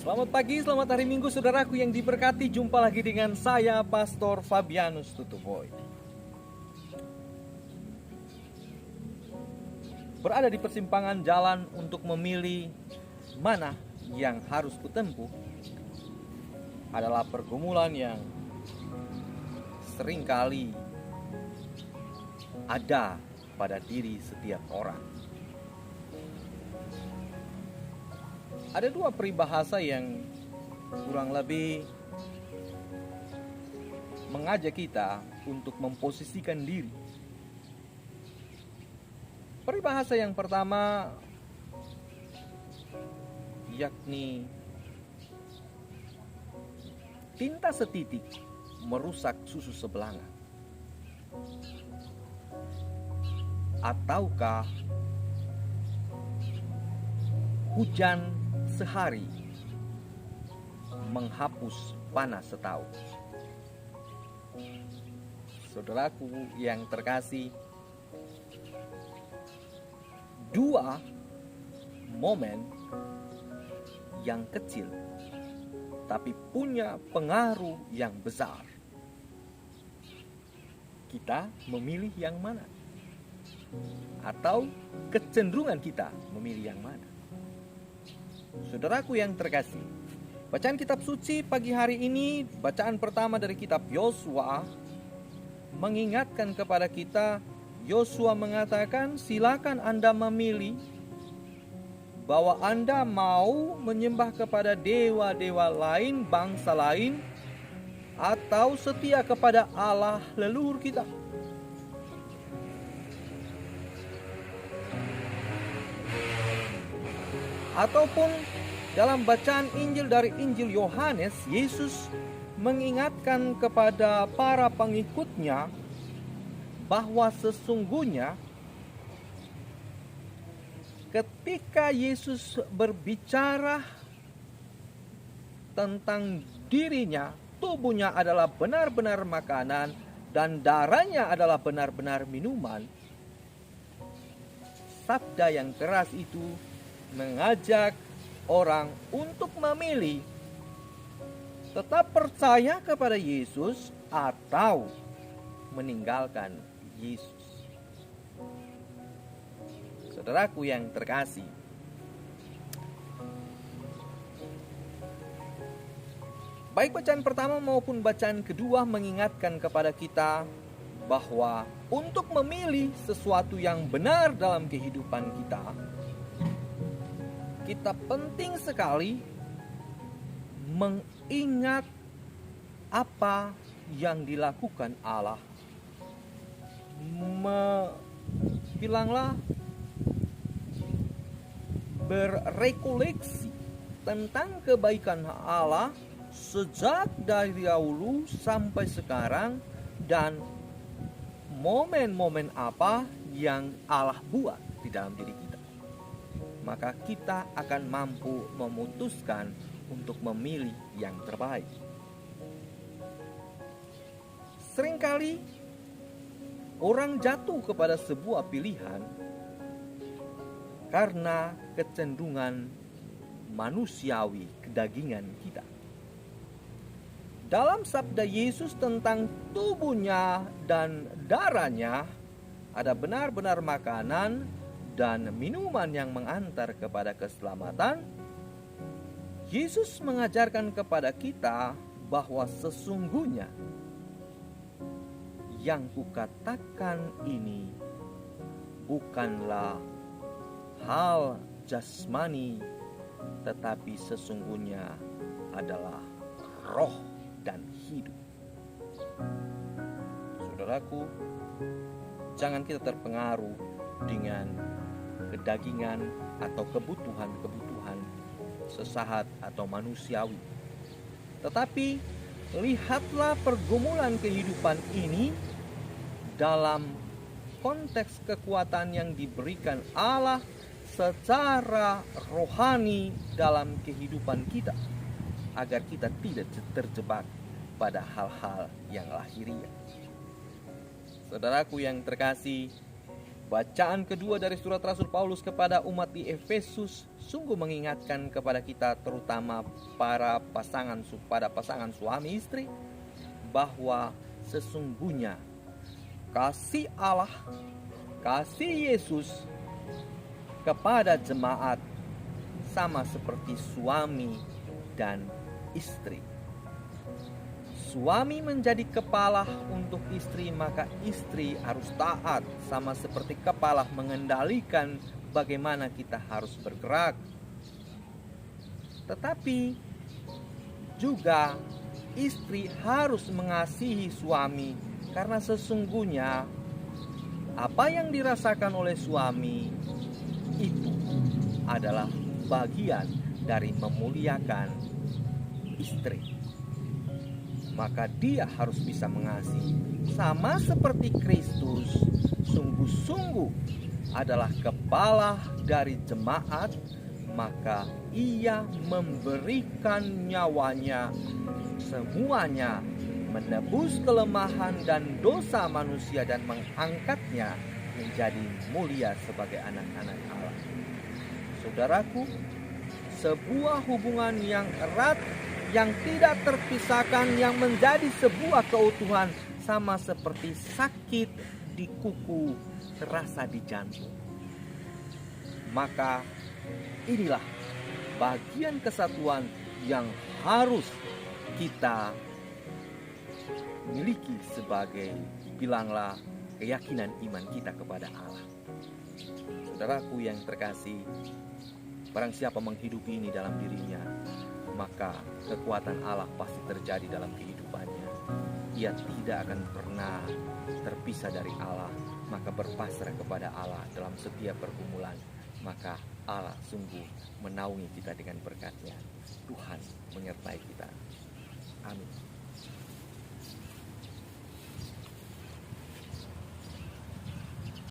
Selamat pagi, selamat hari Minggu saudaraku yang diberkati. Jumpa lagi dengan saya, Pastor Fabianus Tutuboy. Berada di persimpangan jalan untuk memilih mana yang harus kutempuh adalah pergumulan yang seringkali ada pada diri setiap orang. Ada dua peribahasa yang kurang lebih mengajak kita untuk memposisikan diri. Peribahasa yang pertama yakni tinta setitik merusak susu sebelanga. Ataukah hujan sehari menghapus panas setahun. Saudaraku yang terkasih, dua momen yang kecil tapi punya pengaruh yang besar. Kita memilih yang mana? Atau kecenderungan kita memilih yang mana? Saudaraku yang terkasih, bacaan kitab suci pagi hari ini, bacaan pertama dari kitab Yosua, mengingatkan kepada kita. Yosua mengatakan, silakan Anda memilih bahwa Anda mau menyembah kepada dewa-dewa lain, bangsa lain, atau setia kepada Allah leluhur kita. Ataupun dalam bacaan Injil dari Injil Yohanes, Yesus mengingatkan kepada para pengikutnya bahwa sesungguhnya ketika Yesus berbicara tentang dirinya, tubuhnya adalah benar-benar makanan dan darahnya adalah benar-benar minuman, sabda yang keras itu mengajak orang untuk memilih tetap percaya kepada Yesus atau meninggalkan Yesus. Saudaraku yang terkasih, baik bacaan pertama maupun bacaan kedua mengingatkan kepada kita bahwa untuk memilih sesuatu yang benar dalam kehidupan kita penting sekali mengingat apa yang dilakukan Allah. Bilanglah berrekoleksi tentang kebaikan Allah sejak dari dahulu sampai sekarang, dan momen-momen apa yang Allah buat di dalam diri kita. Maka kita akan mampu memutuskan untuk memilih yang terbaik. Seringkali orang jatuh kepada sebuah pilihan karena kecenderungan manusiawi kedagingan kita. Dalam sabda Yesus tentang tubuhnya dan darahnya ada benar-benar makanan dan minuman yang mengantar kepada keselamatan. Yesus mengajarkan kepada kita bahwa sesungguhnya yang kukatakan ini bukanlah hal jasmani, tetapi sesungguhnya adalah roh dan hidup. Saudaraku, jangan kita terpengaruh dengan kedagingan atau kebutuhan-kebutuhan sesaat atau manusiawi. Tetapi lihatlah pergumulan kehidupan ini dalam konteks kekuatan yang diberikan Allah secara rohani dalam kehidupan kita, agar kita tidak terjebak pada hal-hal yang lahiriah. Saudaraku yang terkasih, Bacaan kedua dari surat Rasul Paulus kepada umat di Efesus sungguh mengingatkan kepada kita, terutama pada pasangan suami istri, bahwa sesungguhnya kasih Allah, kasih Yesus kepada jemaat sama seperti suami dan istri. Suami menjadi kepala untuk istri, maka istri harus taat, sama seperti kepala mengendalikan bagaimana kita harus bergerak. Tetapi juga istri harus mengasihi suami, karena sesungguhnya apa yang dirasakan oleh suami itu adalah bagian dari memuliakan istri. Maka dia harus bisa mengasihi, sama seperti Kristus sungguh-sungguh adalah kepala dari jemaat, maka ia memberikan nyawanya semuanya, menebus kelemahan dan dosa manusia dan mengangkatnya menjadi mulia sebagai anak-anak Allah. Saudaraku, sebuah hubungan yang erat, yang tidak terpisahkan, yang menjadi sebuah keutuhan, sama seperti sakit di kuku terasa di jantung. Maka inilah bagian kesatuan yang harus kita miliki sebagai, bilanglah, keyakinan iman kita kepada Allah. Saudaraku yang terkasih, barang siapa menghidupi ini dalam dirinya, maka kekuatan Allah pasti terjadi dalam kehidupannya. Ia tidak akan pernah terpisah dari Allah, maka berpasrah kepada Allah dalam setiap pergumulan, maka Allah sungguh menaungi kita dengan berkat-Nya. Tuhan menyertai kita. Amin.